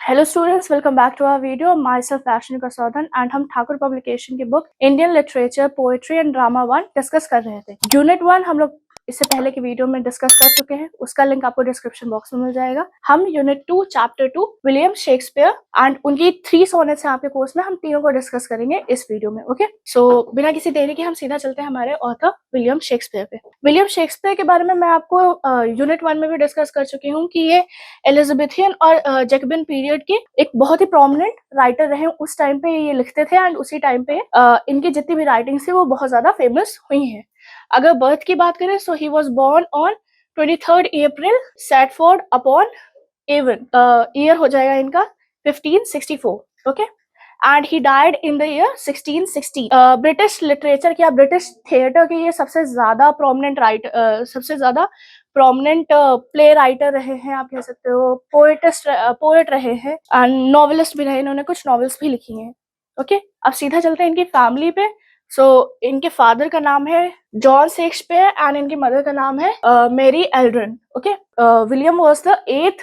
Hello students, welcome back to our video. Myself Vaishnavi Prasadan and हम Thakur publication की book Indian literature poetry and drama 1 discuss कर रहे थे। Unit 1 हम लोग इससे पहले की वीडियो में डिस्कस कर चुके हैं, उसका लिंक आपको डिस्क्रिप्शन बॉक्स में मिल जाएगा। हम unit 2 chapter 2 William Shakespeare and उनकी 3 सोनेट्स हैं आपके कोर्स में, हम तीनों को डिस्कस करेंगे इस वीडियो में। ओके, सो बिना किसी देरी के हम सीधा चलते हैं हमारे ऑथर विलियम शेक्सपियर पे। विलियम शेक्सपियर के बारे में मैं आपको यूनिट 1 में भी डिस्कस कर चुकी हूँ कि ये एलिजाबेथियन और जैकबिन पीरियड के एक बहुत ही प्रोमिनेंट राइटर रहे। उस टाइम पे ये लिखते थे एंड उसी टाइम पे इनकी जितनी भी राइटिंग्स थी वो बहुत ज्यादा फेमस हुई हैं। अगर बर्थ की बात करें so he was born on 23 April Stratford upon Avon, year हो जाएगा इनका 1564। Okay, and he died in the year 1660। British literature की या ब्रिटिश थिएटर के ये सबसे ज्यादा प्रोमिनेंट सबसे ज्यादा प्रोमिनेंट प्ले राइटर रहे हैं, आप कह सकते हो। पोएट रहे हैं एंड नॉवेलिस्ट भी रहे, इन्होंने कुछ नॉवेल्स भी लिखी हैं। ओके, अब सीधा चलते हैं इनकी फैमिली पे। इनके फादर का नाम है जॉन शेक्सपियर एंड इनकी मदर का नाम है Mary Aldren. Okay, William was the 8th,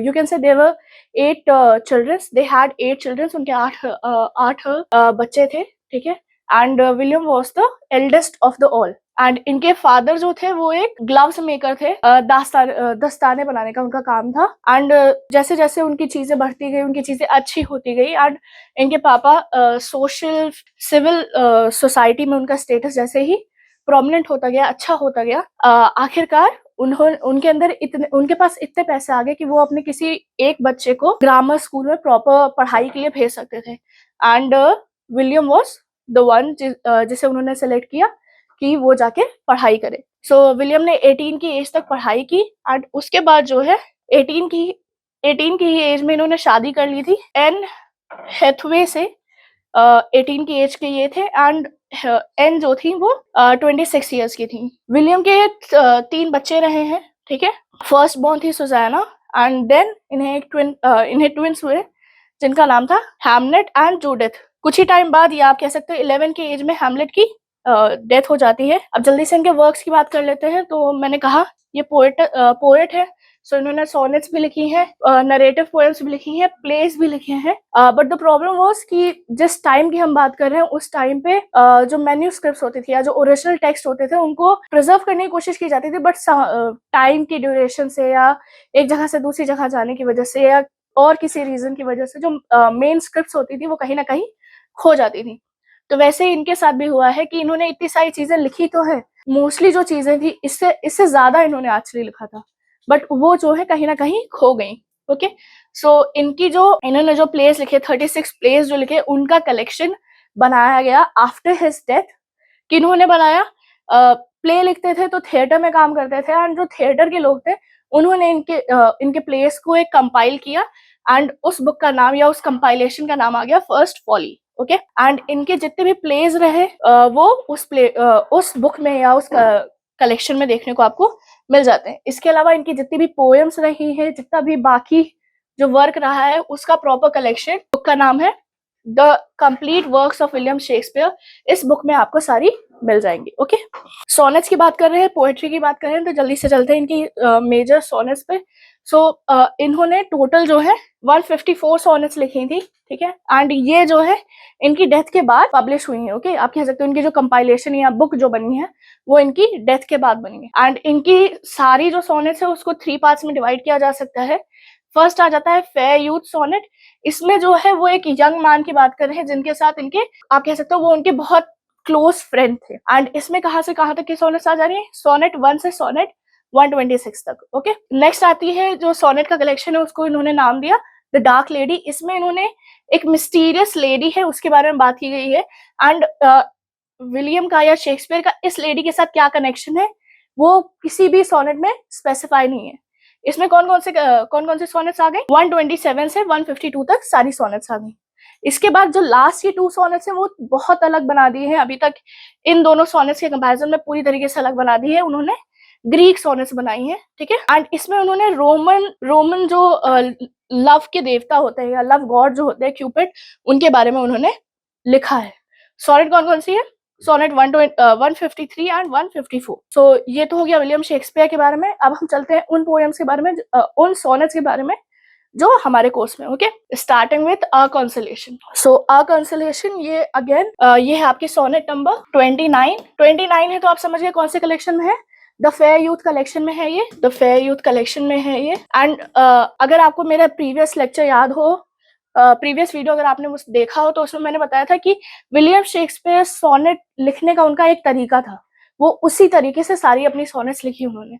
you can say there were 8 children. They had 8 children. उनके 8 बच्चे थे, ठीक है। And William was the eldest of the all. And इनके फादर जो थे वो एक ग्लव्स मेकर थे, दस्ताने बनाने का उनका काम था। एंड जैसे जैसे उनकी चीजें बढ़ती गई, उनकी चीजें अच्छी होती गई एंड इनके पापा सोशल सिविल सोसाइटी में उनका स्टेटस जैसे ही प्रोमिनेंट होता गया, अच्छा होता गया, आखिरकार उनके पास इतने पैसे आ गए कि वो अपने किसी एक बच्चे को ग्रामर स्कूल में प्रॉपर पढ़ाई के लिए भेज सकते थे। And William was the one जिसे उन्होंने सेलेक्ट किया कि वो जाके पढ़ाई करे। विलियम ने 18 की एज तक पढ़ाई की एंड उसके बाद जो है 18 की ही एज में इन्होंने शादी कर ली थी एन हैथवे से। 18 की एज के ये थे एंड एन जो थी वो 26 ईयर्स की थी। विलियम के 3 बच्चे रहे हैं, ठीक है। फर्स्ट बॉर्न थी सुजैना एंड देन इन्हें ट्विंस हुए जिनका नाम था हैमलेट एंड जूडिथ। कुछ ही टाइम बाद, या आप कह सकते हो 11 की एज में हैमलेट की डेथ हो जाती है। अब जल्दी से इनके वर्क्स की बात कर लेते हैं। तो मैंने कहा ये पोएट है। इन्होंने सोनेट्स भी लिखी हैं, नरेटिव पोएम्स भी लिखी हैं, प्लेस भी लिखे हैं। बट द प्रॉब्लम वाज कि जिस टाइम की हम बात कर रहे हैं उस टाइम पे जो मैन्यूस्क्रिप्ट्स होती थी या जो ओरिजिनल टेक्स्ट होते थे उनको प्रिजर्व करने की कोशिश की जाती थी, बट टाइम की ड्यूरेशन से या एक जगह से दूसरी जगह जाने की वजह से या और किसी रीजन की वजह से जो मेन स्क्रिप्ट्स होती थी वो कहीं ना कहीं खो जाती थी। तो वैसे ही इनके साथ भी हुआ है कि इन्होंने इतनी सारी चीजें लिखी तो है, मोस्टली जो चीजें थी इससे ज्यादा इन्होंने एक्चुअली लिखा था, बट वो जो है कहीं ना कहीं खो गई। ओके, इन्होंने जो प्लेस लिखे 36 प्लेस जो लिखे उनका कलेक्शन बनाया गया आफ्टर हिज डेथ। किन्होंने बनाया? प्ले लिखते थे तो थिएटर में काम करते थे एंड जो थिएटर के लोग थे उन्होंने इनके प्लेस को एक कंपाइल किया एंड उस बुक का नाम या उस कंपाइलेशन का नाम आ गया फर्स्ट फॉली। ओके, एंड इनके जितने भी प्लेज रहे वो उस बुक में या उस कलेक्शन में देखने को आपको मिल जाते हैं। इसके अलावा इनकी जितनी भी पोएम्स रही है, जितना भी बाकी जो वर्क रहा है उसका प्रॉपर कलेक्शन, बुक का नाम है the complete works of William Shakespeare. इस बुक में आपको सारी मिल जाएंगी। ओके, सोनेट्स की बात कर रहे हैं, पोएट्री की बात कर रहे हैं, तो जल्दी से चलते हैं इनकी मेजर सोनेट्स पे। इन्होंने टोटल जो है 154 सोनेट्स लिखी थी, ठीक है। एंड ये जो है इनकी डेथ के बाद पब्लिश हुई है। ओके, आप कह सकते हो इनकी जो कंपाइलेशन या बुक जो बनी है वो इनकी डेथ के बाद बनी है। एंड इनकी सारी जो सोनेट्स है उसको 3 पार्ट्स में डिवाइड किया जा सकता है। फर्स्ट आ जाता है फेयर यूथ सोनेट। इसमें जो है वो एक यंग मैन की बात कर रहे हैं जिनके साथ इनके, आप कह सकते हो वो उनके बहुत क्लोज फ्रेंड थे। एंड इसमें कहां से कहां तक की सोनेट्स आ जा रही है? सोनेट 1 से सोनेट 126 तक। ओके, नेक्स्ट आती है जो सोनेट का कलेक्शन है उसको इन्होंने नाम दिया द डार्क लेडी। इसमें इन्होंने एक मिस्टीरियस लेडी है उसके बारे में बात की गई है एंड विलियम का या शेक्सपियर का इस लेडी के साथ क्या कनेक्शन है वो किसी भी सोनेट में स्पेसिफाई नहीं है। इसमें कौन कौन से सोनेट्स आ गए? 127 से 152 तक सारी सोनेट्स आ गई। इसके बाद जो लास्ट की 2 सोनेट्स है वो बहुत अलग बना दी है, अभी तक इन दोनों सोनेट्स के कंपैरिजन में पूरी तरीके से अलग बना दी है। उन्होंने ग्रीक सोनेट्स बनाई है, ठीक है। एंड इसमें उन्होंने रोमन जो लव के देवता होते हैं या लव गॉड जो होते हैं क्यूपिड, उनके बारे में उन्होंने लिखा है। सोनेट कौन कौन सी है? Sonnet 153 and 154। ये तो हो गया विलियम शेक्सपियर के बारे में। अब हम चलते हैं उन पोएम्स के बारे में, उन सोनेट्स के बारे में जो हमारे कोर्स में। Okay, starting with a consolation. So a consolation ये अगेन ये है आपकी सोनेट नंबर 29 है, तो आप समझिए कौन से कलेक्शन में है, द फेयर यूथ कलेक्शन में है ये, द फेयर यूथ कलेक्शन में है ये। एंड अगर आपको मेरा प्रीवियस लेक्चर याद हो, प्रीवियस वीडियो अगर आपने मुझे देखा हो, तो उसमें मैंने बताया था कि विलियम शेक्सपियर सोनेट लिखने का उनका एक तरीका था, वो उसी तरीके से सारी अपनी सोनेट्स लिखी उन्होंने।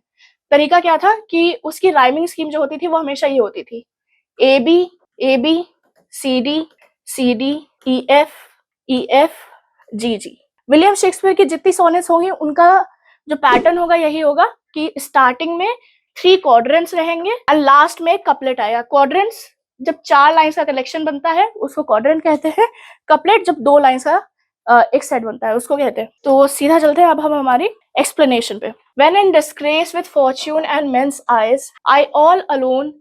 तरीका क्या था कि उसकी राइमिंग स्कीम जो होती थी वो हमेशा ये होती थी, A B C D E F G G. William Shakespeare की जितनी सोनेट्स होंगी उनका जो पैटर्न होगा यही होगा कि स्टार्टिंग में 3 क्वाड्रेंट्स रहेंगे एंड लास्ट में एक कपलेट आएगा। क्वाड्रेंट्स जब 4 लाइन्स का कलेक्शन बनता है उसको क्वाड्रेंट कहते हैं, कपलेट जब 2 लाइन्स का एक सेट बनता है उसको कहते हैं। तो सीधा चलते हैं अब हम हमारी एक्सप्लेनेशन पे। When in disgrace with fortune and men's eyes, I all alone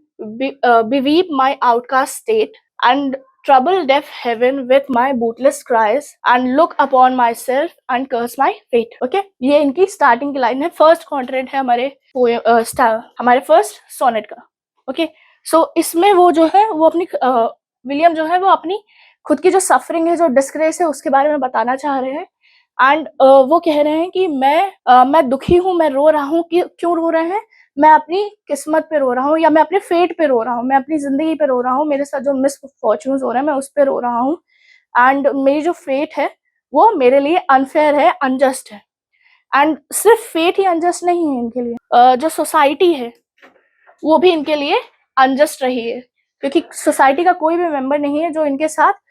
beweep my outcast state and trouble deaf heaven with my bootless cries and look upon myself and curse my fate. Okay, ये इनकी starting की line है, first quadrant है हमारे first sonnet का। Okay, so इसमें वो जो है वो अपनी विलियम जो है वो अपनी खुद की जो सफरिंग है, जो डिस्ग्रेस है, उसके बारे में बताना चाह रहे हैं। एंड वो कह रहे हैं कि मैं दुखी हूँ, मैं रो रहा हूँ। क्यों रो रहे हैं? मैं अपनी किस्मत पे रो रहा हूँ, या मैं अपने फेट पे रो रहा हूँ, मैं अपनी जिंदगी पे रो रहा हूँ, मेरे साथ जो मिसफॉर्च्यून्स हो रहे हैं मैं उस पे रो रहा हूँ। एंड मेरी जो फेट है वो मेरे लिए अनफेयर है, अनजस्ट है। एंड सिर्फ फेट ही अनजस्ट नहीं है इनके लिए, जो सोसाइटी है वो भी इनके लिए अनजस्ट रही है, क्योंकि सोसाइटी का कोई भी मेंबर नहीं है जो इनके साथ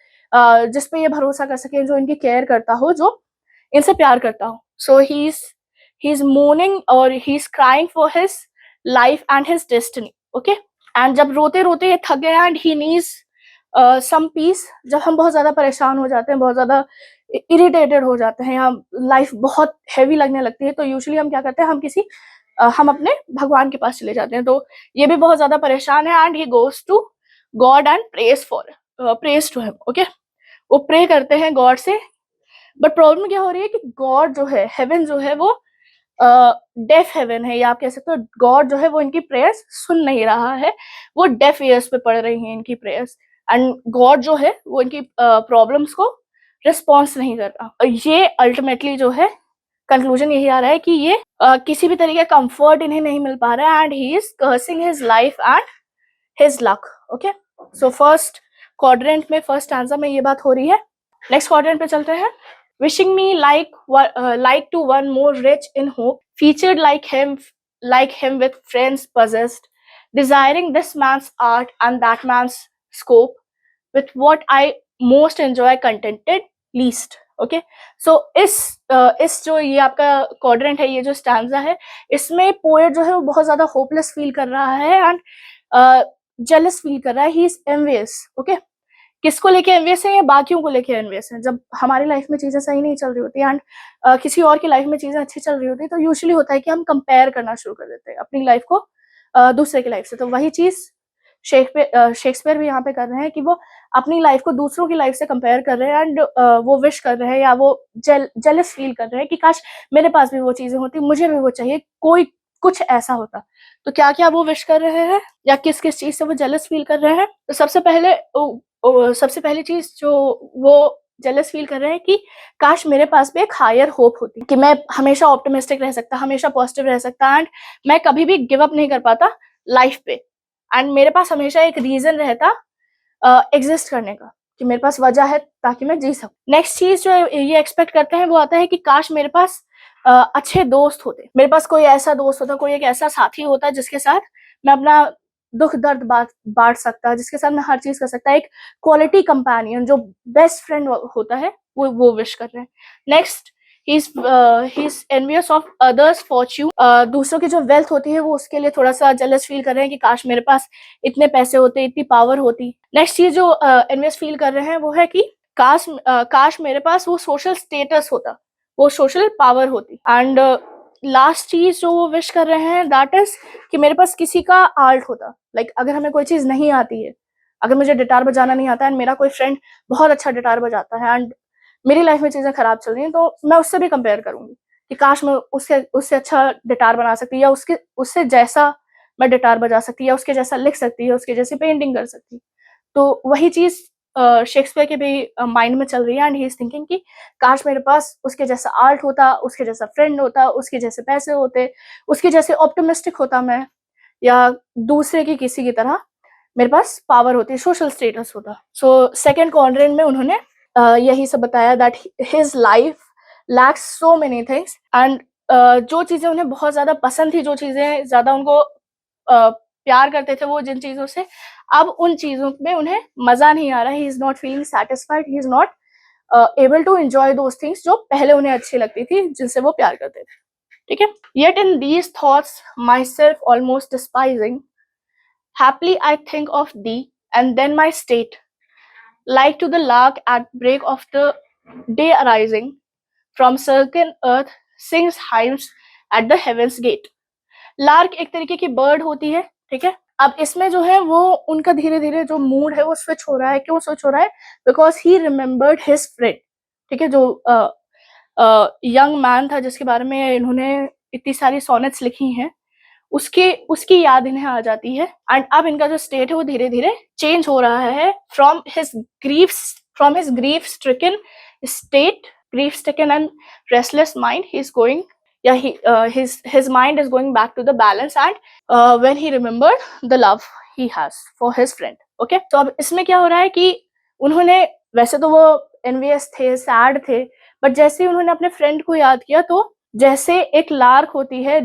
जिस पे ये भरोसा कर सके, जो इनकी केयर करता हो, जो इनसे प्यार करता हो। सो ही इज मोर्निंग और he is crying for his life and his destiny. Okay, and जब रोते रोते ये थक गया and he needs some peace, जब हम बहुत ज्यादा परेशान हो जाते हैं, बहुत ज्यादा इरिटेटेड हो जाते हैं, या लाइफ बहुत हैवी लगने लगती है, तो यूजुअली हम क्या करते हैं, हम अपने भगवान के पास चले जाते हैं। तो ये भी बहुत ज्यादा परेशान है and he goes to God and praise to him. Okay, वो प्रे करते हैं गॉड से। बट प्रॉब्लम क्या हो रही है कि गॉड जो है, हेवन जो है वो डेफ हेवन है, या आप कह सकते हो गॉड जो है वो इनकी प्रेयर्स सुन नहीं रहा है, वो डेफ ईयर्स पे पड़ रही हैं इनकी प्रेयर्स। एंड गॉड जो है वो इनकी प्रॉब्लम्स को रिस्पॉन्स नहीं कर रहा। ये अल्टीमेटली जो है कंक्लूजन यही आ रहा है कि ये किसी भी तरीके का कंफर्ट इन्हें नहीं मिल पा रहा है and he is cursing his life and his luck. Okay, so first quadrant में, फर्स्ट स्टैंजा में ये बात हो रही है। नेक्स्ट क्वाड्रेंट पे चलते हैं। Wishing me like to one more rich in hope, featured like him with friends possessed, desiring this man's art and that man's scope, with what I most enjoy contented least. Okay, so इस जो ये आपका quadrant है, ये जो stanza है, इसमें poet जो है वो बहुत ज्यादा होपलेस फील कर रहा है एंड जेलस फील कर रहा है, ही इज एनवियस। ओके, किसको लेके एनवियस है? या बाकियों को लेके एनवियस है। जब हमारी लाइफ में चीजें सही नहीं चल रही होती एंड किसी और की लाइफ में चीजें अच्छी चल रही होती है, तो यूजुअली होता है कि हम कंपेयर करना शुरू कर देते हैं अपनी लाइफ को दूसरे की लाइफ से। तो वही चीज शेक्सपियर भी यहाँ पे कर रहे हैं कि वो अपनी लाइफ को दूसरों की लाइफ से कंपेयर कर रहे हैं एंड वो विश कर रहे हैं, या वो जेलस फील कर रहे हैं कि काश मेरे पास भी वो चीजें होती, मुझे भी वो चाहिए, कोई कुछ ऐसा होता। तो क्या क्या वो विश कर रहे हैं, या किस किस चीज से वो जेलस फील कर रहे हैं? तो सबसे पहली चीज जो वो जेलस फील कर रहे हैं कि काश मेरे पास भी एक हायर होप होती, कि मैं हमेशा ऑप्टिमिस्टिक रह सकता, हमेशा पॉजिटिव रह सकता, एंड मैं कभी भी गिव अप नहीं कर पाता लाइफ पे, एंड मेरे पास हमेशा एक रीजन रहता एग्जिस्ट करने का, कि मेरे पास वजह है ताकि मैं जी सकूं। नेक्स्ट चीज जो ये एक्सपेक्ट करते हैं वो आता है कि काश मेरे पास अच्छे दोस्त होते, मेरे पास कोई ऐसा दोस्त होता, कोई एक ऐसा साथी होता जिसके साथ मैं अपना दुख दर्द बांट सकता, जिसके साथ मैं हर चीज कर सकता, एक क्वालिटी कंपेनियन, जो बेस्ट फ्रेंड होता है, वो विश कर रहे हैं। Next, he is envious of others Fortune, दूसरों की जो वेल्थ होती है वो उसके लिए थोड़ा सा जेलस फील कर रहे हैं कि काश मेरे पास इतने पैसे होते, इतनी पावर होती। नेक्स्ट चीज जो एनवियस फील कर रहे हैं वो है कि काश मेरे पास वो सोशल स्टेटस होता, वो सोशल पावर होती। एंड लास्ट चीज जो वो विश कर रहे हैं दैट इज कि मेरे पास किसी का आर्ट होता, लाइक अगर हमें कोई चीज नहीं आती है, अगर मुझे गिटार बजाना नहीं आता एंड मेरा कोई फ्रेंड बहुत अच्छा गिटार बजाता है एंड मेरी लाइफ में चीजें खराब चल रही हैं, तो मैं उससे भी कंपेयर करूंगी कि काश मैं उससे अच्छा गिटार बना सकती, या उससे जैसा मैं गिटार बजा सकती, या उसके जैसा लिख सकती, है उसके जैसी पेंटिंग कर सकती। तो वही चीज़ शेक्सपियर के भी माइंड में चल रही है, एंड ही इज़ थिंकिंग कि काश मेरे पास उसके जैसा आर्ट होता, उसके जैसा फ्रेंड होता, उसके जैसे पैसे होते, उसके जैसे ऑप्टिमिस्टिक होता मैं, या दूसरे की किसी की तरह मेरे पास पावर होती, सोशल स्टेटस होता। सो सेकंड क्वाड्रेंट में उन्होंने यही सब बताया that his life lakhs so many things, and जो चीज़ें उन्हें बहुत ज़्यादा पसंद थी, जो चीज़ें ज़्यादा उनको प्यार करते थे वो जिन चीज़ों से, अब उन चीज़ों में उन्हें मज़ा नहीं आ रहा है। He is not feeling satisfied, he is not able to enjoy those things जो पहले उन्हें अच्छी लगती थी, जिनसे वो प्यार करते थे। ठीक है? Yet in these thoughts myself almost despising, happily I think of thee, and then my state, like to the lark at break of the day arising from circling earth, sings hymns at the heaven's gate. Lark एक तरीके की bird होती है, ठीक है? अब इसमें जो है वो उनका धीरे-धीरे जो मूड है वो स्विच हो रहा है। क्यों स्विच हो रहा है? Because he remembered his friend, ठीक है? जो यंग मैन था जिसके बारे में इन्होंने इतनी सारी सोनेट्स लिखी हैं, उसकी याद इन्हें आ जाती है, एंड अब इनका जो स्टेट है वो धीरे-धीरे चेंज हो रहा है from his grief stricken state, grief stricken and restless mind, he's going, his mind is going back to the balance, and when he remembered the love he has for his friend. Okay, तो अब इसमें क्या हो रहा है कि उन्होंने, वैसे तो वो एनवियस थे, सैड थे, बट जैसे ही उन्होंने अपने फ्रेंड को याद किया, तो जैसे एक लार्क होती है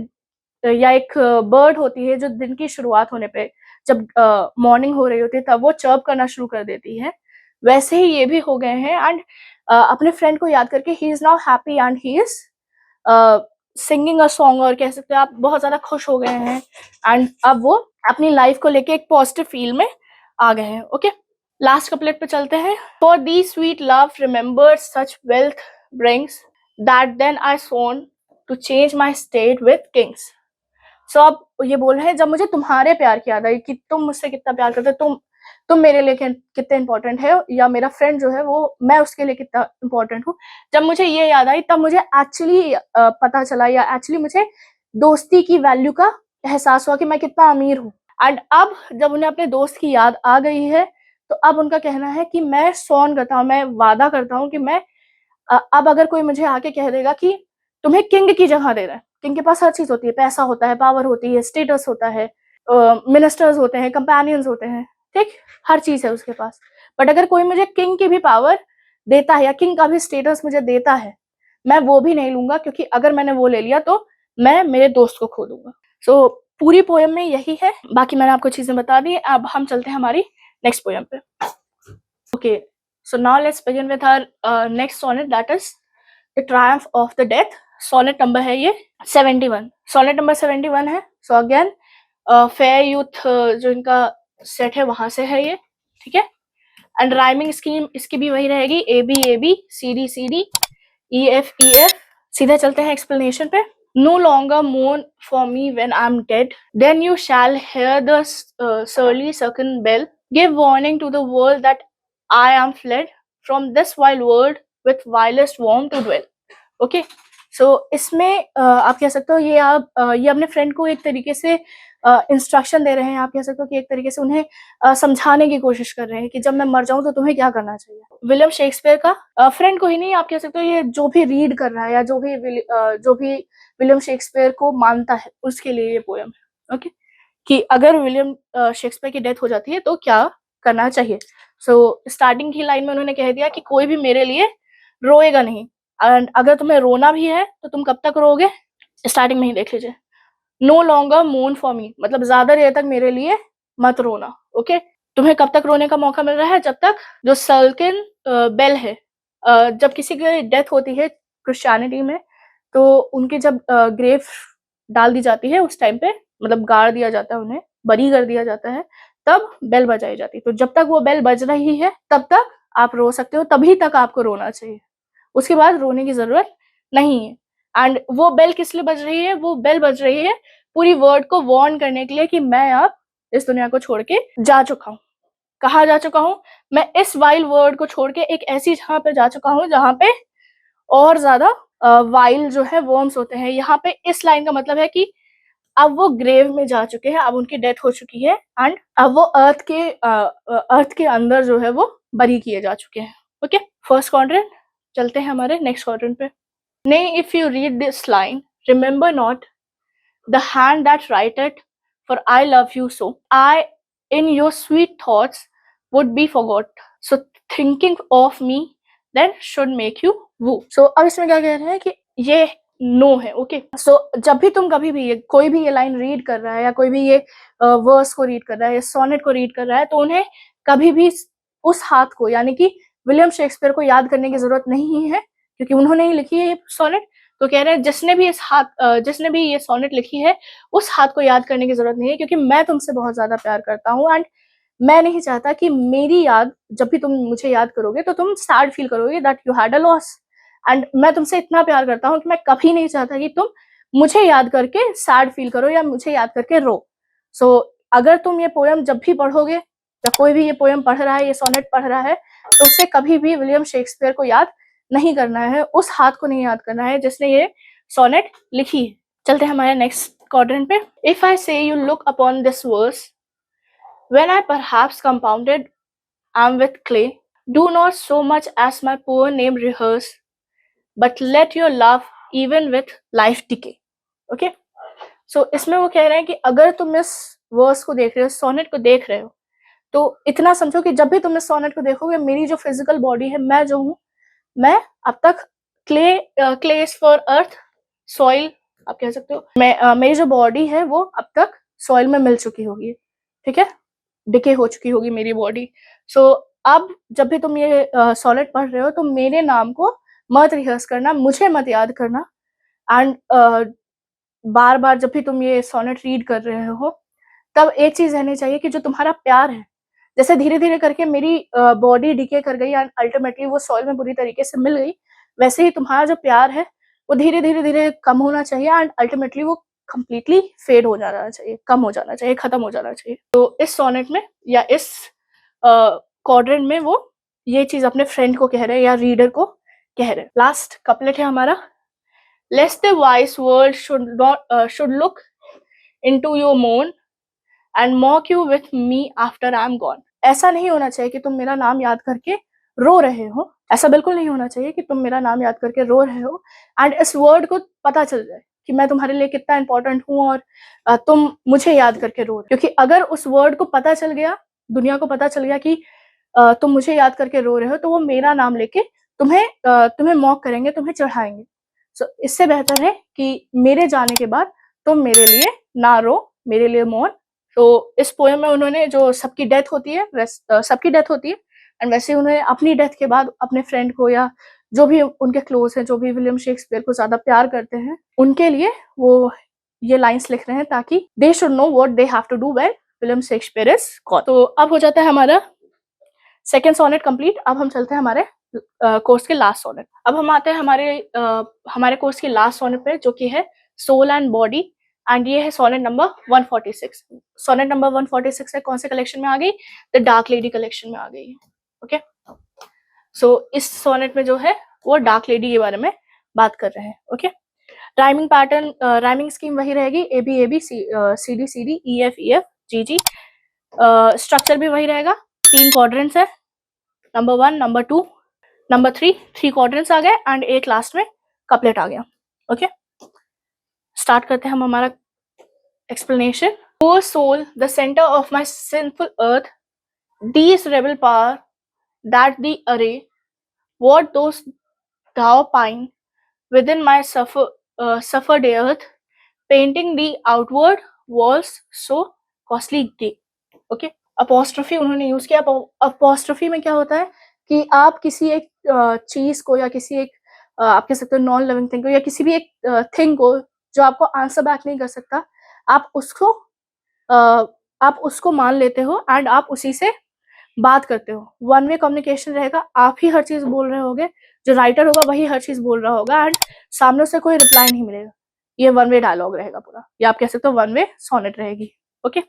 या एक बर्ड होती है जो दिन की शुरुआत होने पे, जब मॉर्निंग हो रही होती है तब वो चर्प करना शुरू कर देती है, वैसे ही ये भी हो गए हैं, एंड अपने फ्रेंड को याद करके he is now happy, and he is singing a song, और कह सकते हैं आप बहुत ज्यादा खुश हो गए हैं, एंड अब वो अपनी लाइफ को लेके एक पॉजिटिव फील में आ गए हैं। ओके, लास्ट कपलेट पे चलते हैं। For the sweet love remember such wealth brings, that then I scorn to change my state with kings. So अब ये बोल रहे हैं, जब मुझे तुम्हारे प्यार की याद आई कि तुम मुझसे कितना प्यार करते, तुम मेरे लिए कितने इंपॉर्टेंट है, या मेरा फ्रेंड जो है वो, मैं उसके लिए कितना इंपॉर्टेंट हूँ, जब मुझे ये याद आई तब मुझे एक्चुअली पता चला, या एक्चुअली मुझे दोस्ती की वैल्यू का एहसास हुआ कि मैं कितना अमीर हूँ। एंड अब जब उन्हें अपने दोस्त की याद आ गई है, तो अब उनका कहना है कि मैं सॉन करता हूँ, मैं वादा करता हूँ कि मैं अब अगर कोई मुझे आके कह देगा कि तुम्हें किंग की जगह दे रहा है, किंग के पास हर चीज होती है, पैसा होता है, पावर होती है, स्टेटस होता है, मिनिस्टर्स होते हैं, कंपेनियंस होते हैं, ठीक, हर चीज है उसके पास, बट अगर कोई मुझे किंग की भी पावर देता है या किंग का भी स्टेटस मुझे देता है, मैं वो भी नहीं लूंगा, क्योंकि अगर मैंने वो ले लिया तो मैं मेरे दोस्त को खो दूंगा। सो पूरी पोएम में यही है, बाकी मैंने आपको चीजें बता दी। अब हम चलते हैं हमारी नेक्स्ट पोएम पे। Okay, so now let's begin with our next sonnet, that is the triumph of the death. Sonnet number है ये 71, सोनेट नंबर 71 है। सो अगेन फेयर यूथ जो इनका सेट है वहां से है ये, ठीक है, एंड राइमिंग स्कीम इसकी भी वही रहेगी, A B C D E F. सीधा चलते हैं एक्सप्लेनेशन पे। No longer mourn for me when I'm dead, then you shall hear the surly second bell give warning to the world that I am fled from this wild world with vilest worm to dwell. Okay, so इसमें आप कह सकते हो ये ये अपने friend को एक तरीके से इंस्ट्रक्शन दे रहे हैं, आप कह सकते हो कि एक तरीके से उन्हें समझाने की कोशिश कर रहे हैं कि जब मैं मर जाऊं तो तुम्हें क्या करना चाहिए। विलियम शेक्सपियर का फ्रेंड को ही नहीं, आप कह सकते हो ये जो भी रीड कर रहा है या जो भी विलियम शेक्सपियर को मानता है उसके लिए ये पोएम है। ओके, कि अगर विलियम शेक्सपियर की डेथ हो जाती है तो क्या करना चाहिए। सो स्टार्टिंग की लाइन में उन्होंने कह दिया कि कोई भी मेरे लिए रोएगा नहीं, एंड अगर तुम्हें रोना भी है तो तुम कब तक रोगे, स्टार्टिंग में ही देख लीजिए। No longer mourn for me, मतलब ज्यादा देर तक मेरे लिए मत रोना। ओके, तुम्हें कब तक रोने का मौका मिल रहा है, जब तक जो सल्किन बेल है, जब किसी की डेथ होती है क्रिश्चियनिटी में, तो उनकी जब ग्रेव डाल दी जाती है उस टाइम पे, मतलब गाड़ दिया जाता है, उन्हें बरी कर दिया जाता है, तब बेल बजाई जाती है। तो जब तक वो बेल बज रही है तब तक आप रो सकते हो, तभी तक आपको रोना चाहिए, उसके बाद रोने की जरूरत नहीं है। एंड वो बेल किस लिए बज रही है, वो बेल बज रही है पूरी वर्ल्ड को वार्न करने के लिए कि मैं अब इस दुनिया को छोड़ के जा चुका हूँ। कहाँ जा चुका हूँ, मैं इस वाइल्ड वर्ल्ड को छोड़ के एक ऐसी जगह पे जा चुका हूँ जहाँ पे और ज्यादा वाइल्ड जो है वर्म्स होते हैं। यहाँ पे इस लाइन का मतलब है कि अब वो ग्रेव में जा चुके हैं, अब उनकी डेथ हो चुकी है एंड अब वो अर्थ के अंदर जो है वो बरी किए जा चुके हैं। Okay, first quadrant. चलते हैं हमारे नेक्स्ट क्वाड्रेंट पे। Nay, if you read this line, remember not the hand that writeth, for I love you so. I, in your sweet thoughts, would be forgot. So thinking of me then should make you woo. So अब इसमें क्या कह रहे हैं कि ये no है। Okay, सो जब भी तुम कभी भी कोई भी ये लाइन रीड कर रहा है या कोई भी ये वर्स को रीड कर रहा है या सोनेट को रीड कर रहा है, तो उन्हें कभी भी उस हाथ को यानी कि विलियम शेक्सपियर को याद करने की जरूरत नहीं है, क्योंकि उन्होंने ही लिखी है ये सोनेट। तो कह रहे हैं जिसने भी ये सोनेट लिखी है उस हाथ को याद करने की जरूरत नहीं है, क्योंकि मैं तुमसे बहुत ज्यादा प्यार करता हूँ एंड मैं नहीं चाहता कि मेरी याद, जब भी तुम मुझे याद करोगे तो तुम सैड फील करोगे that you had a loss. And मैं तुमसे इतना प्यार करता हूँ कि मैं कभी नहीं चाहता कि तुम मुझे याद करके सैड फील करो या मुझे याद करके रो। सो अगर तुम ये पोयम जब भी पढ़ोगे या कोई भी ये पोयम पढ़ रहा है, ये सोनेट पढ़ रहा है, तो उसे कभी भी विलियम शेक्सपियर को याद नहीं करना है, उस हाथ को नहीं याद करना है जिसने ये सोनेट लिखी है। चलते हैं हमारे नेक्स्ट क्वाड्रेंट पे। If I say you look upon this verse when I perhaps compounded am with clay, do not so much as my poor name rehearse, but let your love even with life decay. Okay, so इसमें वो कह रहे हैं कि अगर तुम इस verse को देख रहे हो, सोनेट को देख रहे हो, तो इतना समझो कि जब भी तुम इस सोनेट को देखोगे, मेरी जो फिजिकल बॉडी है, मैं जो हूँ, मैं अब तक clay is for earth, soil आप कह सकते हो। मेरी जो बॉडी है वो अब तक सॉइल में मिल चुकी होगी, ठीक है, डिके हो चुकी होगी मेरी बॉडी। सो अब जब भी तुम ये सोनेट पढ़ रहे हो तो मेरे नाम को मत रिहर्स करना, मुझे मत याद करना एंड बार बार जब भी तुम ये सोनेट रीड कर रहे हो तब एक चीज रहनी चाहिए कि जो तुम्हारा प्यार है, जैसे धीरे धीरे करके मेरी बॉडी डिके कर गई एंड अल्टीमेटली वो सॉइल में बुरी तरीके से मिल गई, वैसे ही तुम्हारा जो प्यार है वो धीरे धीरे धीरे कम होना चाहिए एंड अल्टीमेटली वो कंप्लीटली फेड हो जाना चाहिए, कम हो जाना चाहिए, खत्म हो जाना चाहिए। तो इस सोनेट में या इस क्वाड्रेंट में वो ये चीज अपने फ्रेंड को कह रहे हैं या रीडर को कह रहे हैं। लास्ट कपलेट है हमारा। Lest the wise world should look into your moan and mock you with me after I am gone. ऐसा नहीं होना चाहिए कि तुम मेरा नाम याद करके रो रहे हो, ऐसा बिल्कुल नहीं होना चाहिए कि तुम मेरा नाम याद करके रो रहे हो एंड इस वर्ड को पता चल जाए कि मैं तुम्हारे लिए कितना इंपॉर्टेंट हूँ और तुम मुझे याद करके रो रहे हो। क्योंकि अगर उस वर्ड को पता चल गया, दुनिया को पता चल गया कि तुम मुझे याद करके रो रहे हो, तो वो मेरा नाम लेके तुम्हें मॉक करेंगे, तुम्हें चढ़ाएंगे। सो इससे बेहतर है कि मेरे जाने के बाद तुम मेरे लिए ना रो, मेरे लिए मौन। तो इस पोएम में उन्होंने जो सबकी डेथ होती है एंड वैसे उन्होंने अपनी डेथ के बाद अपने फ्रेंड को या जो भी उनके क्लोज हैं, जो भी विलियम शेक्सपियर को ज्यादा प्यार करते हैं, उनके लिए वो ये लाइंस लिख रहे हैं ताकि they should know what they have to do when William Shakespeare is gone. तो अब हो जाता है हमारा सेकेंड सोनेट कंप्लीट। अब हम चलते हैं हमारे कोर्स के लास्ट सोनेट। अब हम आते हैं हमारे कोर्स के लास्ट सोनेट पे, जो कि है सोल एंड बॉडी एंड ये है सोनेट नंबर 146। सोनेट नंबर 146 है, कौन से कलेक्शन में आ गई? द डार्क लेडी कलेक्शन में आ गई है। ओके, सो इस सोनेट में जो है वो डार्क लेडी के बारे में बात कर रहे हैं। Okay, rhyming pattern, rhyming scheme वही रहेगी, AB CD CD EF EF GG। Structure भी वही रहेगा, 3 क्वाड्रेंट्स है, नंबर 1, नंबर 2, नंबर 3 क्वाड्रेंट्स आ गए एंड एक लास्ट में कपलेट आ गया। ओके, स्टार्ट करते हैं हम हमारा explanation. O soul, the centre of my sinful earth, these rebel power that the array, what those thou pine within my suffered earth, painting the outward walls so costly gay। Okay, apostrophe उन्होंने use किया। Apostrophe में क्या होता है कि आप किसी एक चीज को या किसी एक आप कह सकते हो नॉन लिविंग थिंग को या किसी भी एक थिंग को जो आपको आंसर बैक नहीं कर सकता, आप उसको मान लेते हो एंड आप उसी से बात करते हो। वन वे कम्युनिकेशन रहेगा, आप ही हर चीज बोल रहे होगे, जो राइटर होगा वही हर चीज बोल रहा होगा एंड सामने से कोई रिप्लाई नहीं मिलेगा। ये वन वे डायलॉग रहेगा पूरा, या आप कह सकते हो वन वे सोनेट रहेगी। ओके,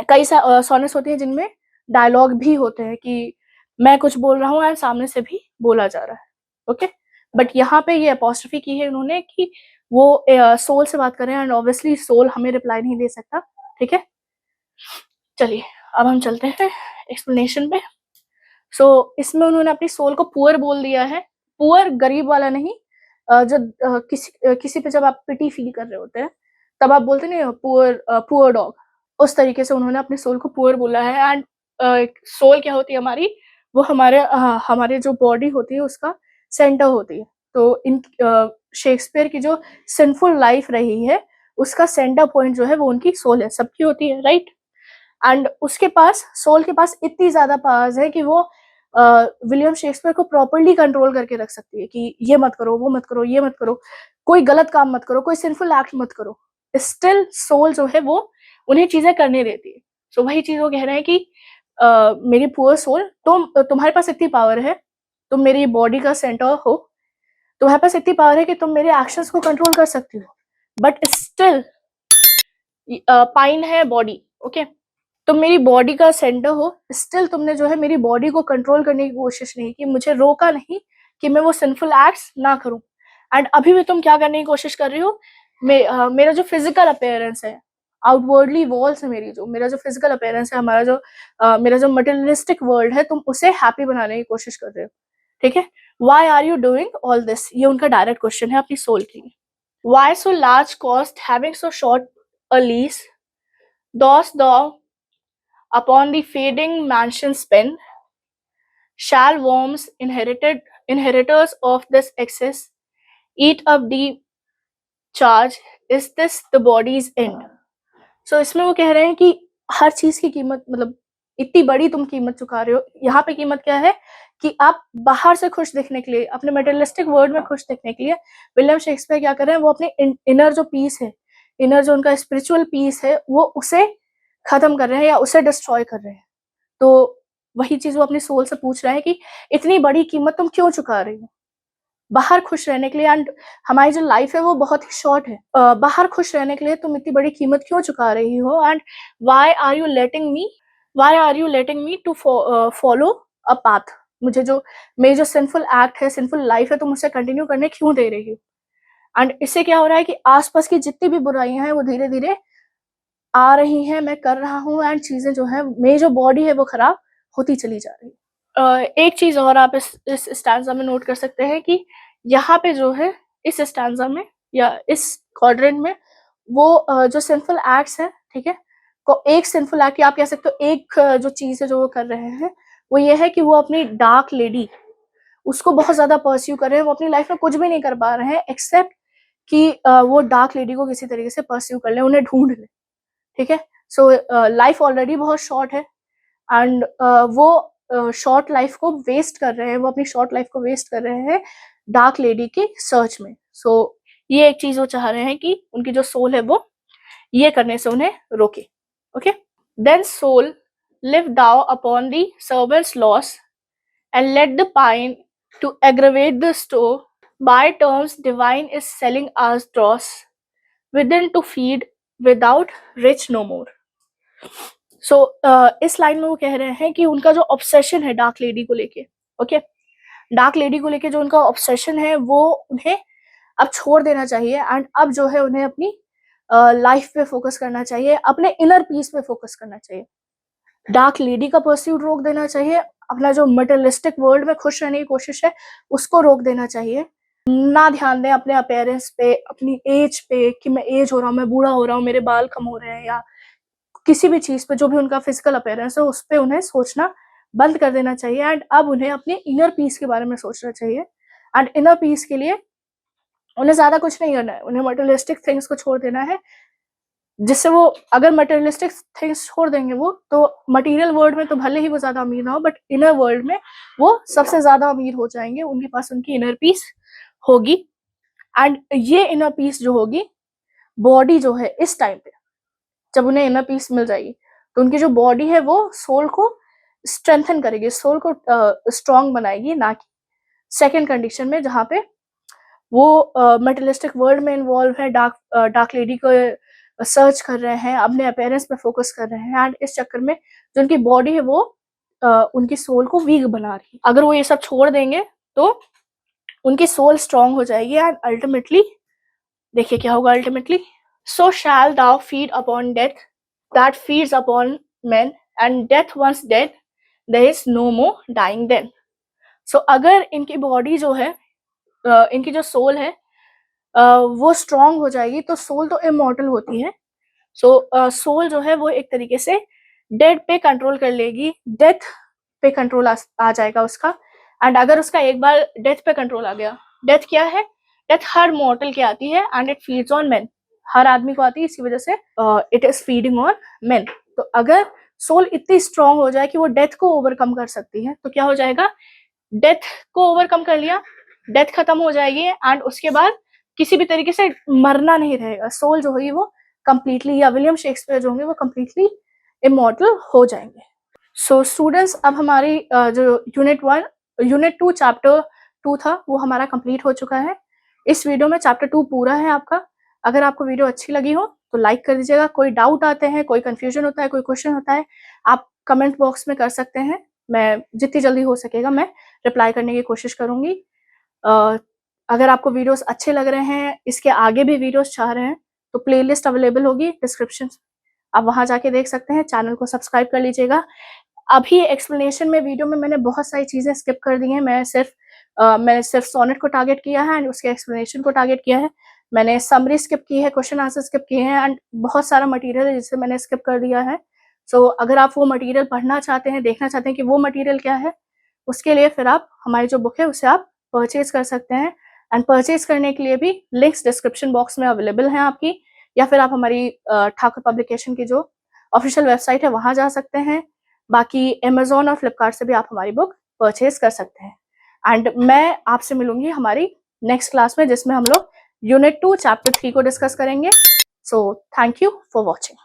कई सोनेट्स होती हैं जिनमें डायलॉग भी होते हैं कि मैं कुछ बोल रहा हूँ एंड सामने से भी बोला जा रहा है। ओके, बट यहाँ पे ये अपोस्ट्रोफी की है उन्होंने कि वो सोल से बात कर रहे हैं एंड ऑब्वियसली सोल हमें रिप्लाई नहीं दे सकता, ठीक है। चलिए अब हम चलते हैं एक्सप्लेनेशन पे। इसमें उन्होंने अपनी सोल को पुअर बोल दिया है। पुअर गरीब वाला नहीं, जो किसी पे जब आप पिटी फील कर रहे होते हैं तब आप बोलते नहीं पुअर पुअर डॉग, उस तरीके से उन्होंने अपने सोल को पुअर बोला है। एंड सोल क्या होती है हमारी, वो हमारे जो बॉडी होती है उसका सेंटर होती है। तो इन शेक्सपियर की जो सिंफुल लाइफ रही है उसका सेंटर पॉइंट जो है वो उनकी सोल है, सबकी होती है, राइट। एंड उसके पास, सोल के पास इतनी ज्यादा पावर्स है कि वो विलियम शेक्सपियर को प्रॉपरली कंट्रोल करके रख सकती है कि ये मत करो, वो मत करो, ये मत करो, कोई गलत काम मत करो, कोई सिंफुल एक्ट मत करो। स्टिल सोल जो है वो उन्हें चीजें करने देती है। सो वही चीज वो कह रहे हैं कि मेरी पुअर सोल, तुम्हारे पास इतनी पावर है, तुम मेरी बॉडी का सेंटर हो, तुम्हारे पास इतनी पावर है कि तुम मेरे एक्शंस को कंट्रोल कर सकती हो, बट स्टिल पाइन है बॉडी, ओके। तुम मेरी बॉडी का सेंटर हो, स्टिल तुमने जो है मेरी बॉडी को कंट्रोल करने की कोशिश नहीं की, मुझे रोका नहीं कि मैं वो सिंफुल एक्ट्स ना करूं। एंड अभी भी तुम क्या करने की कोशिश कर रही हो, मेरा जो फिजिकल अपेयरेंस है, आउटवर्डली वॉल्स है मेरी, जो मेरा जो फिजिकल अपेयरेंस है, मेरा जो मटेरियलिस्टिक वर्ल्ड है, तुम उसे हैप्पी बनाने की कोशिश कर रहे हो, ठीक है। Why are you doing all this, ये उनका डायरेक्ट क्वेश्चन है अपनी सोल के लिए। Why so large cost having so short a lease, dost thou upon the fading mansion spend? Shall worms inheritors of this excess eat up the charge? Is this the body's end? इसमें वो कह रहे हैं कि हर चीज की कीमत, मतलब इतनी बड़ी तुम कीमत चुका रहे हो। यहाँ पे कीमत क्या है कि आप बाहर से खुश दिखने के लिए, अपने मेटेरियलिस्टिक वर्ल्ड में खुश दिखने के लिए विलियम शेक्सपियर क्या कर रहे हैं, वो अपने इनर जो पीस है, इनर जो उनका स्पिरिचुअल पीस है, वो उसे खत्म कर रहे हैं या उसे डिस्ट्रॉय कर रहे हैं। तो वही चीज वो अपनी सोल से पूछ रहा है कि इतनी बड़ी कीमत तुम क्यों चुका रही हो बाहर खुश रहने के लिए। एंड हमारी जो लाइफ है वो बहुत ही शॉर्ट है, बाहर खुश रहने के लिए तुम इतनी बड़ी कीमत क्यों चुका रही हो। And why are you letting me to follow a path, मेरी जो सिंफुल एक्ट है, सिंफुल लाइफ है, तुम उसे कंटिन्यू करने क्यों दे रही हो। एंड इससे क्या हो रहा है कि आसपास की जितनी भी बुराइयां हैं वो धीरे धीरे आ रही हैं, मैं कर रहा हूँ, एंड चीजें जो है, मेरी जो बॉडी है वो खराब होती चली जा रही है। एक चीज और आप इस स्टैंजा में नोट कर सकते हैं कि यहाँ पे जो है इस स्टैंजा में या इस क्वाड्रेंट में वो जो सिंफुल एक्ट्स है, ठीक है, को एक सिंफुल एक्ट, या आप कह सकते हो एक जो चीज है जो वो कर रहे हैं, वो ये है कि वो अपनी डार्क लेडी उसको बहुत ज्यादा परस्यू कर रहे हैं। वो अपनी लाइफ में कुछ भी नहीं कर पा रहे हैं एक्सेप्ट कि वो डार्क लेडी को किसी तरीके से परस्यू कर ले, उन्हें ढूंढ ले, ठीक है। लाइफ ऑलरेडी बहुत शॉर्ट है एंड वो शॉर्ट लाइफ को वेस्ट कर रहे हैं, वो अपनी शॉर्ट लाइफ को वेस्ट कर रहे हैं डार्क लेडी की सर्च में। ये एक चीज वो चाह रहे हैं कि उनकी जो सोल है वो ये करने से उन्हें रोके, okay. Then soul live thou upon the servants loss and let the pine to aggravate the store buy terms divine is selling hours dross within to feed without rich no more. इस लाइन में वो कह रहे हैं कि उनका जो ऑब्सेशन है डार्क लेडी को लेके, ओके, डार्क लेडी को लेके जो उनका ऑब्सेशन है वो उन्हें अब छोड़ देना चाहिए। एंड अब जो है उन्हें अपनी लाइफ पे फोकस करना चाहिए, अपने इनर पीस पे फोकस करना चाहिए, डार्क लेडी का परस्यूट रोक देना चाहिए, अपना जो मटेरियलिस्टिक वर्ल्ड में खुश रहने की कोशिश है उसको रोक देना चाहिए। ना ध्यान दें अपने अपेयरेंस पे, अपनी एज पे, कि मैं एज हो रहा हूँ, मैं बूढ़ा हो रहा हूँ, मेरे बाल कम हो रहे हैं, या किसी भी चीज पे जो भी उनका फिजिकल अपेयरेंस है उस पर उन्हें सोचना बंद कर देना चाहिए। एंड अब उन्हें अपने इनर पीस के बारे में सोचना चाहिए। एंड इनर पीस के लिए उन्हें ज्यादा कुछ नहीं करना है, उन्हें मटेरियलिस्टिक थिंग्स को छोड़ देना है, जिससे वो, अगर मटेरियलिस्टिक थिंग्स छोड़ देंगे वो, तो मटेरियल वर्ल्ड में तो भले ही वो ज्यादा अमीर ना हो, बट इनर वर्ल्ड में वो सबसे ज्यादा अमीर हो जाएंगे, उनके पास उनकी इनर पीस होगी। एंड ये इनर पीस जो होगी, बॉडी जो है इस टाइम पे जब उन्हें इनर पीस मिल जाएगी तो उनकी जो बॉडी है वो सोल को स्ट्रेंथन करेगी, सोल को स्ट्रॉन्ग बनाएगी, ना कि सेकेंड कंडीशन में जहाँ पे वो मेटलिस्टिक वर्ल्ड में इन्वॉल्व है, डार्क लेडी को सर्च कर रहे हैं, अपने अपेयरेंस पे फोकस कर रहे हैं, एंड इस चक्कर में जो उनकी बॉडी है वो उनकी सोल को वीक बना रही है। अगर वो ये सब छोड़ देंगे तो उनकी सोल स्ट्रॉन्ग हो जाएगी एंड अल्टीमेटली देखिए क्या होगा ultimately, so shall thou feed upon death that feeds upon men, and death once dead there is no more dying then. So अगर इनकी बॉडी जो है, इनकी जो सोल है वो स्ट्रांग हो जाएगी, तो सोल तो इमॉर्टल होती है। सो सोल जो है वो एक तरीके से डेड पे कंट्रोल कर लेगी, डेथ पे कंट्रोल आ जाएगा उसका। एंड अगर उसका एक बार डेथ पे कंट्रोल आ गया, डेथ क्या है, डेथ हर मॉर्टल की आती है and it feeds on men, हर आदमी को आती है, इसी वजह से it is feeding on men. तो अगर सोल इतनी स्ट्रांग हो जाए कि वो डेथ को ओवरकम कर सकती है, तो क्या हो जाएगा, डेथ को ओवरकम कर लिया, डेथ खत्म हो जाएगी एंड उसके बाद किसी भी तरीके से मरना नहीं रहेगा, सोल जो होगी वो कंप्लीटली, या विलियम शेक्सपियर जो होंगे वो कंप्लीटली इमॉर्टल हो जाएंगे। सो स्टूडेंट्स, अब हमारी जो यूनिट 2 चैप्टर 2 था वो हमारा कंप्लीट हो चुका है। इस वीडियो में चैप्टर 2 पूरा है आपका। अगर आपको वीडियो अच्छी लगी हो तो लाइक कर दीजिएगा। कोई डाउट आते हैं, कोई कंफ्यूजन होता है, कोई क्वेश्चन होता है, आप कमेंट बॉक्स में कर सकते हैं। मैं जितनी जल्दी हो सकेगा मैं रिप्लाई करने की कोशिश करूंगी। अगर आपको वीडियोस अच्छे लग रहे हैं, इसके आगे भी वीडियोस चाह रहे हैं, तो प्लेलिस्ट अवेलेबल होगी डिस्क्रिप्शन, आप वहां जाके देख सकते हैं। चैनल को सब्सक्राइब कर लीजिएगा। अभी एक्सप्लेनेशन में वीडियो में मैंने बहुत सारी चीजें स्किप कर दी हैं। मैंने सिर्फ सोनेट को टारगेट किया है एंड उसके एक्सप्लेनेशन को टारगेट किया है। मैंने समरी स्किप की है, क्वेश्चन आंसर स्किप किए हैं एंड बहुत सारा मटेरियल है जिसे मैंने स्किप कर दिया है। सो अगर आप वो मटेरियल पढ़ना चाहते हैं, देखना चाहते हैं कि वो मटेरियल क्या है, उसके लिए फिर आप हमारी जो बुक है उसे आप परचेज कर सकते हैं। एंड परचेज करने के लिए भी लिंक्स डिस्क्रिप्शन बॉक्स में अवेलेबल हैं आपकी, या फिर आप हमारी ठाकुर पब्लिकेशन की जो ऑफिशियल वेबसाइट है वहां जा सकते हैं। बाकी अमेजोन और फ्लिपकार्ट से भी आप हमारी बुक परचेज कर सकते हैं। एंड मैं आपसे मिलूंगी हमारी नेक्स्ट क्लास में, जिसमें हम लोग यूनिट 2 चैप्टर 3 को डिस्कस करेंगे। So thank you for watching.